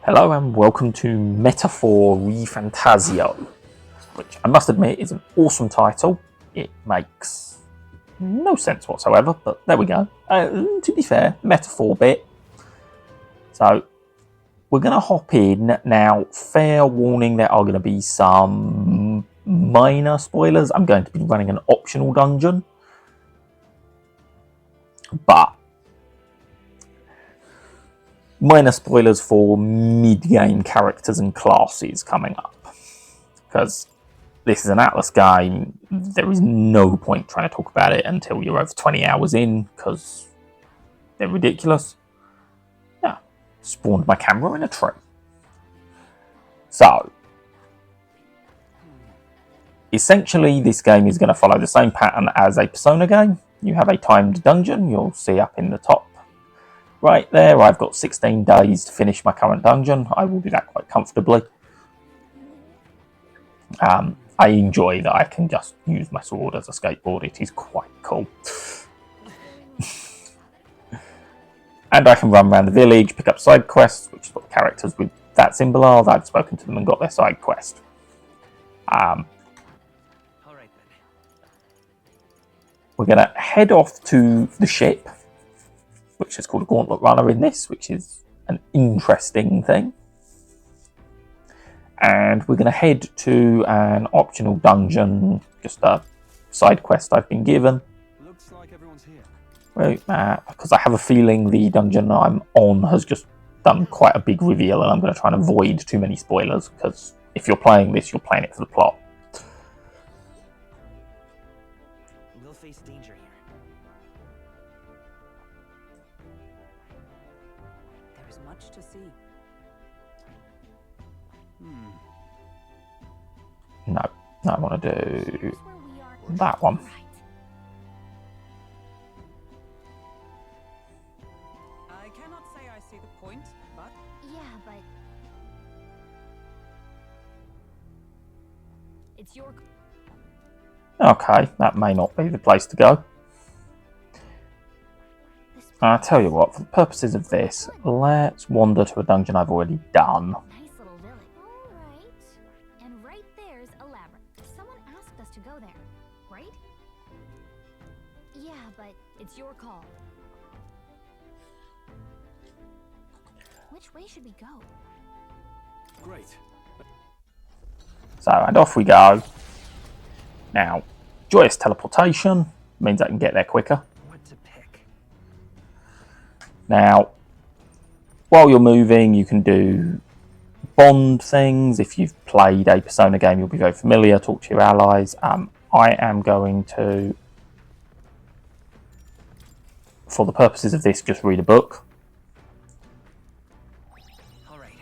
Hello and welcome to Metaphor Fantazio, which I must admit is an awesome title. It makes no sense whatsoever, but there we go. To be fair, metaphor bit. So we're going to hop in now. Fair warning, there are going to be some minor spoilers. I'm going to be running an optional dungeon, but minor spoilers for mid-game characters and classes coming up. Because this is an Atlus game, there is no point trying to talk about it until you're over 20 hours in, because they're ridiculous. Yeah, spawned my camera in a tree. So, essentially this game is going to follow the same pattern as a Persona game. You have a timed dungeon, you'll see up in the top right there. I've got 16 days to finish my current dungeon. I will do that quite comfortably. I enjoy that I can just use my sword as a skateboard. It is quite cool. And I can run around the village, pick up side quests, which is what the characters with that symbol are. I've spoken to them and got their side quest. We're going to head off to the ship, which is called a Gauntlet Runner in this, which is an interesting thing. And we're going to head to an optional dungeon, just a side quest I've been given. Looks like everyone's here. Route map, because I have a feeling the dungeon I'm on has just done quite a big reveal, and I'm going to try and avoid too many spoilers, because if you're playing this, you're playing it for the plot. We'll face danger here. There is much to see. No, I want to do that one. I cannot say I see the point, but Yeah, but it's your. Okay, that may not be the place to go. I'll tell you what, for the purposes of this, let's wander to a dungeon I've already done. Nice little village. All right. And right there's a labyrinth. Someone asked us to go there, right? Yeah, but it's your call. Which way should we go? great. So, and off we go. Now, joyous teleportation means I can get there quicker. What to pick? Now, while you're moving, you can do bond things. If you've played a Persona game, you'll be very familiar. Talk to your allies. I am going to, for the purposes of this, just read a book. All right.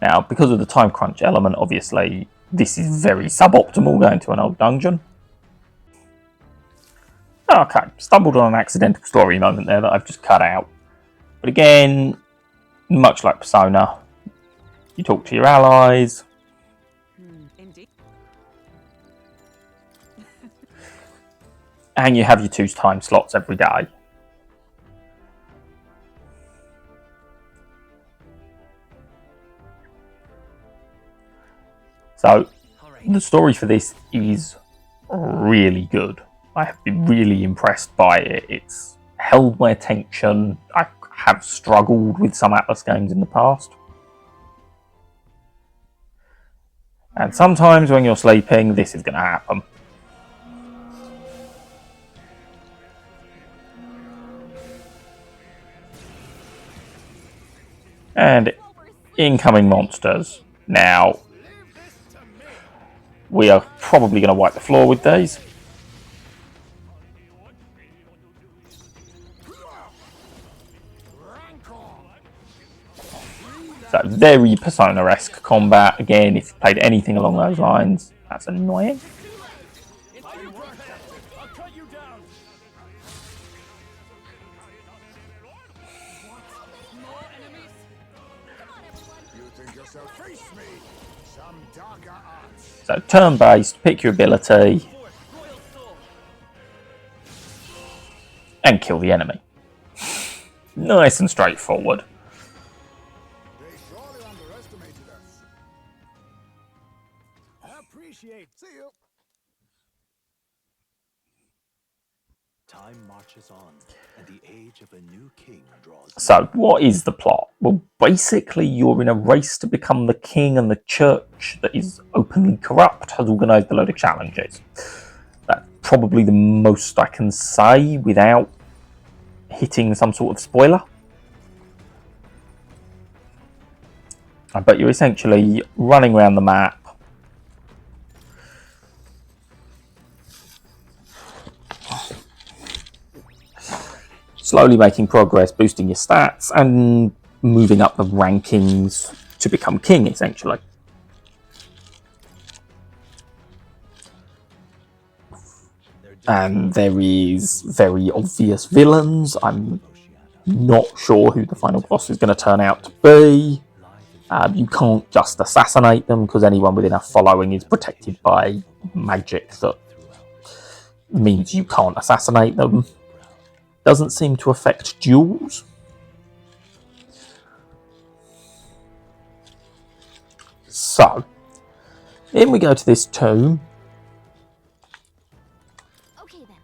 Now, because of the time crunch element, obviously, this is very suboptimal going to an old dungeon. Okay, stumbled on an accidental story moment there that I've just cut out. But again, much like Persona, you talk to your allies. Indeed. And you have your 2 time slots every day. So, the story for this is really good. I have been really impressed by it. It's held my attention. I have struggled with some Atlus games in the past. And sometimes when you're sleeping, this is going to happen. And incoming monsters. Now, we are probably going to wipe the floor with these. So very Persona-esque combat. Again, if you've played anything along those lines, that's annoying. I'll cut you down. More enemies? You think you shall face me? Some darker arts. So turn-based, pick your ability, Royal sword. and kill the enemy. Nice and straightforward. They surely underestimated us. Appreciate. See you. Time marches on, and the age of a new king draws So, what is the plot? Well, basically, you're in a race to become the king, and the church that is openly corrupt has organised a load of challenges. That's probably the most I can say without hitting some sort of spoiler. But you're essentially running around the map, slowly making progress, boosting your stats, and moving up the rankings to become king, essentially. And there is very obvious villains. I'm not sure who the final boss is going to turn out to be. You can't just assassinate them because anyone with enough following is protected by magic that means you can't assassinate them. Doesn't seem to affect duels. So, in we go to this tomb. Okay then.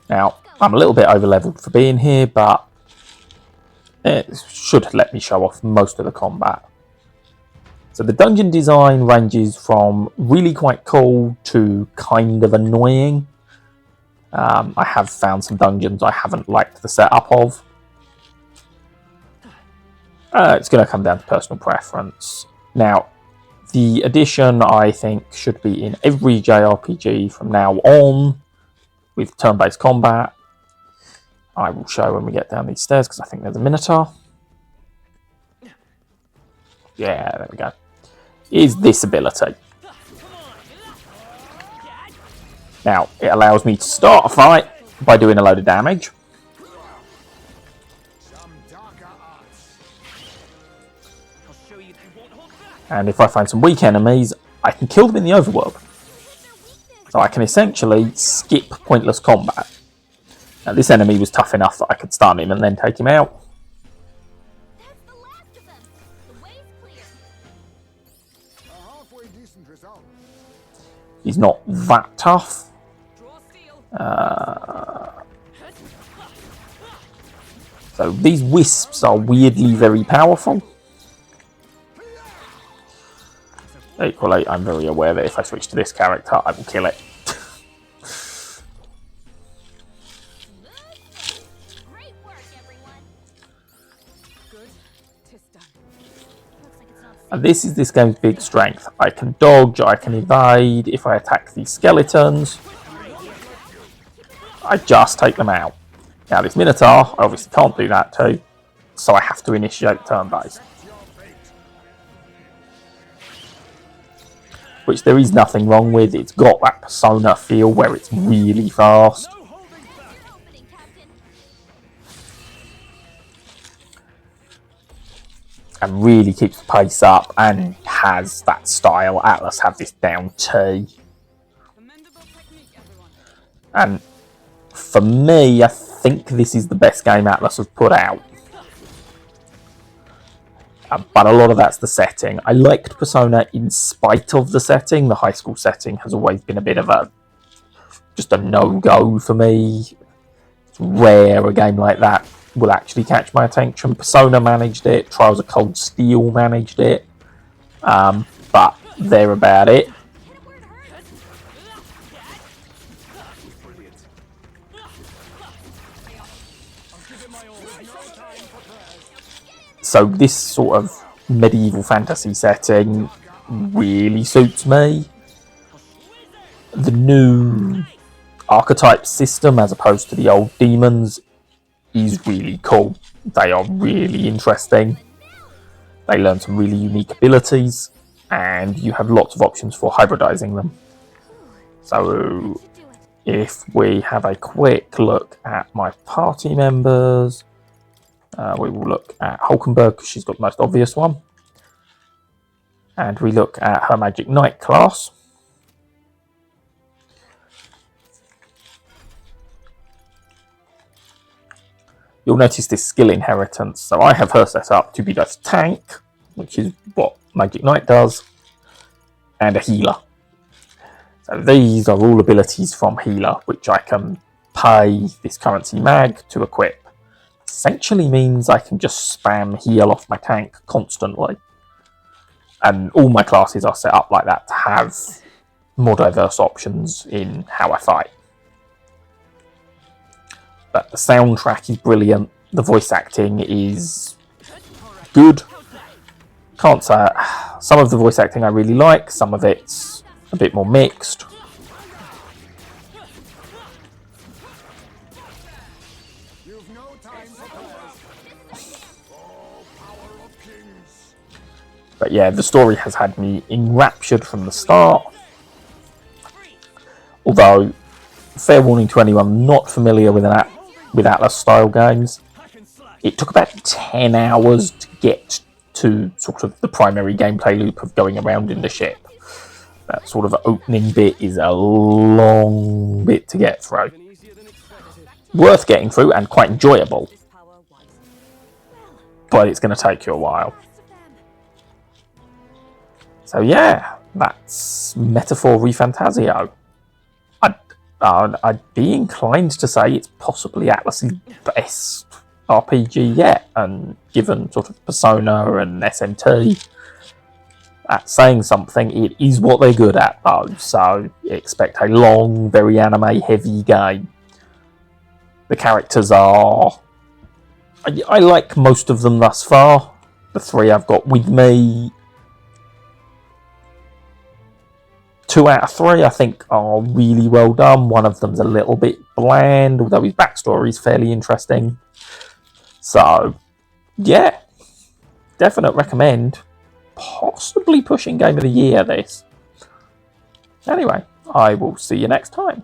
Now, I'm a little bit over leveled for being here, but it should let me show off most of the combat. So the dungeon design ranges from really quite cool to kind of annoying. I have found some dungeons I haven't liked the setup of. It's going to come down to personal preference. Now, the addition I think should be in every JRPG from now on with turn-based combat. I will show when we get down these stairs because I think there's a Minotaur. Yeah, there we go. Is this ability. Now, it allows me to start a fight by doing a load of damage. Some darker arts. And if I find some weak enemies, I can kill them in the overworld. So I can essentially skip pointless combat. Now, this enemy was tough enough that I could stun him and then take him out. That's the last of them. The way's clear. A halfway decent result. He's not that tough. Draw steel. So these wisps are weirdly very powerful. Equally, I'm very aware that if I switch to this character, I will kill it. Great work, everyone. Good. Tis done. Looks like it's not And this is this game's big strength. I can dodge, I can evade. If I attack these skeletons, I just take them out. Now this Minotaur, I obviously can't do that too, so I have to initiate turn-based. Which there is nothing wrong with. It's got that Persona feel where it's really fast. your opening, Captain. And really keeps the pace up and has that style. Atlus have this down T. Commendable technique, everyone. And for me, I think this is the best game Atlus has put out. But a lot of that's the setting. I liked Persona in spite of the setting. The high school setting has always been a bit of just a no-go for me. It's rare a game like that will actually catch my attention. Persona managed it. Trials of Cold Steel managed it. But they're about it. So this sort of medieval fantasy setting really suits me. The new archetype system, as opposed to the old demons, is really cool. They are really interesting. They learn some really unique abilities, and you have lots of options for hybridizing them. So if we have a quick look at my party members, we will look at Hulkenberg because she's got the most obvious one. And we look at her Magic Knight class. you'll notice this skill inheritance. So I have her set up to be both tank, which is what Magic Knight does, and a healer. So these are all abilities from healer, which I can pay this currency mag to equip. Essentially means I can just spam heal off my tank constantly. And all my classes are set up like that to have more diverse options in how I fight. But the soundtrack is brilliant. The voice acting is good. Can't say some of the voice acting I really like, some of it's a bit more mixed. You've no time for prayers. Oh, power of kings. But yeah, the story has had me enraptured from the start. Although, fair warning to anyone not familiar with Atlus style games, it took about 10 hours to get to sort of the primary gameplay loop of going around in the ship. That sort of opening bit is a long bit to get through. Worth getting through and quite enjoyable, but it's going to take you a while. So yeah, that's Metaphor ReFantazio. I'd be inclined to say it's possibly Atlus's best RPG yet, and given sort of Persona and SMT, that's saying something. It is what they're good at though, so expect a long, very anime heavy game. The characters are... I like most of them thus far. The three I've got with me, 2 out of 3 I think are really well done. One of them's a little bit bland, although his backstory is fairly interesting. So, yeah, definite recommend. Possibly pushing Game of the Year, this. Anyway, I will see you next time.